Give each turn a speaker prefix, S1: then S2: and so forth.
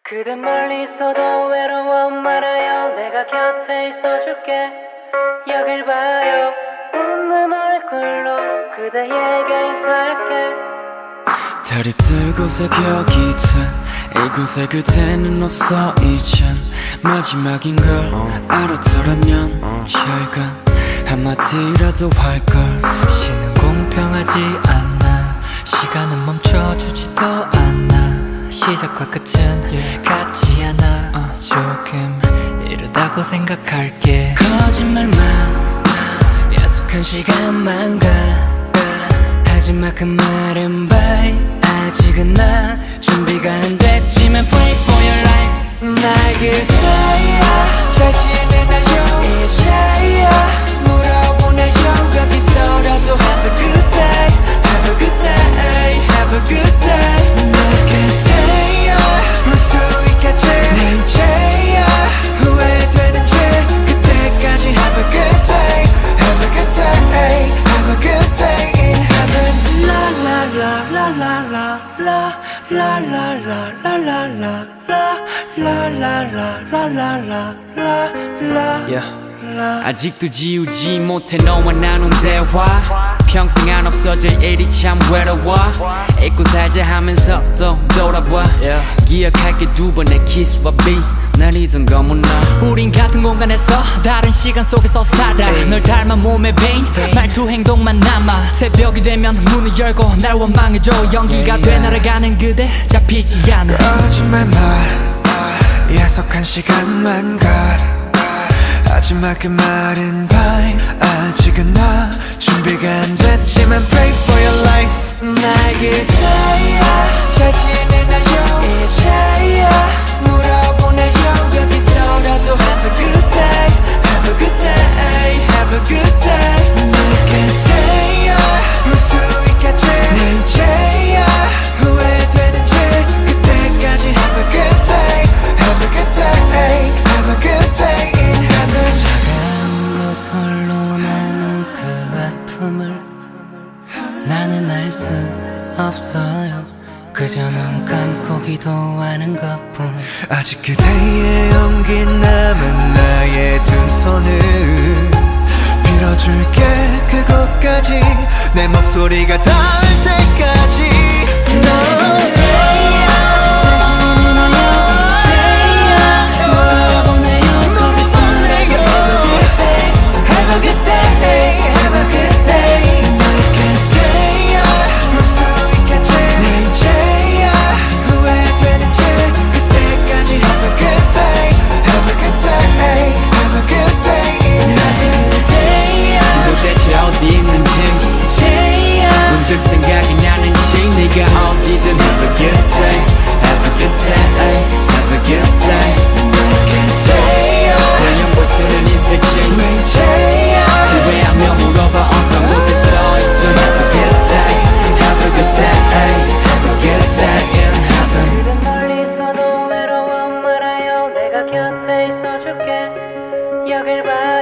S1: 그대 멀리 있어도 외로워 말아요. 내가 곁에 있어줄게. 여길 봐요. 웃는 얼굴로 그대에게 인사할게.
S2: 달이 뜨고 새벽이 돼 이곳에 그대는 없어 이젠 마지막인 걸 알았더라면 잘가 한마디라도 할걸.
S3: 시는 공평하지 않아. 시간은 멈춰주지도 않아. 시작과 끝은 같지 않아. 조금 이르다고 생각할게.
S2: 거짓말만 약속한 시간만 가 하지마 그 말은 bye. 아직은 나 준비가 안 됐지만 pray for your life. 날 그대야 잘 지내나요 이제야 물어보나요 여기서라도 have a good day have a good day have a good day. 날 그대야 볼 수 있겠지 내 이제야 후회되는지 그때까지 have a good day have a good day have a good day in heaven. La la la la la la la la la la la la la la la la la la. 아직도 지우지 못해 너와 나눈 대화. 평생 안 없어질 일이 참 외로워. 잊고 살자 하면서 또 돌아봐. 기억할게 두 번의 키스와 비 날이던 검은 너.
S3: 우린 같은 공간에서 다른 시간 속에서 살아. 널 닮아 몸에 베인 말투 행동만 남아. 새벽이 되면 문을 열고 날 원망해줘. 연기가 돼 날아가는 그대 잡히지 않아.
S2: 거짓말 말 약속한 시간만 가 하지마 그 말은 bye. 아직은 나 준비가 안 됐지만 pray for your life. 날 그대야 잘 지내나요 이제야 물어보나요 여기서라도 have a good day have a good day have a good day. 날 그대야 볼 수 있겠지 내 이제야 후회되는지 그때까지 have a good day have a good day have a good day in heaven. 차가운 곳 홀로 남은 그 아픔을 나는 알 수 없어요. 그저 눈 감고 기도하는 것뿐. 아직 그대의 온기 남은 나의 두 손을 빌어줄게. 그곳까지 내 목소리가 닿을 때까지. 문득 생각이 나는지 네가 어디든 have a good day have a good day have a good day. 과연 볼 수는 있을지 후회하며 물어봐 어떤 곳에 서 있어. have a good day have a good day have a good day in heaven.
S1: 그대 멀리 있어도 외로워 말아요. 내가 곁에 있어줄게. 여길 봐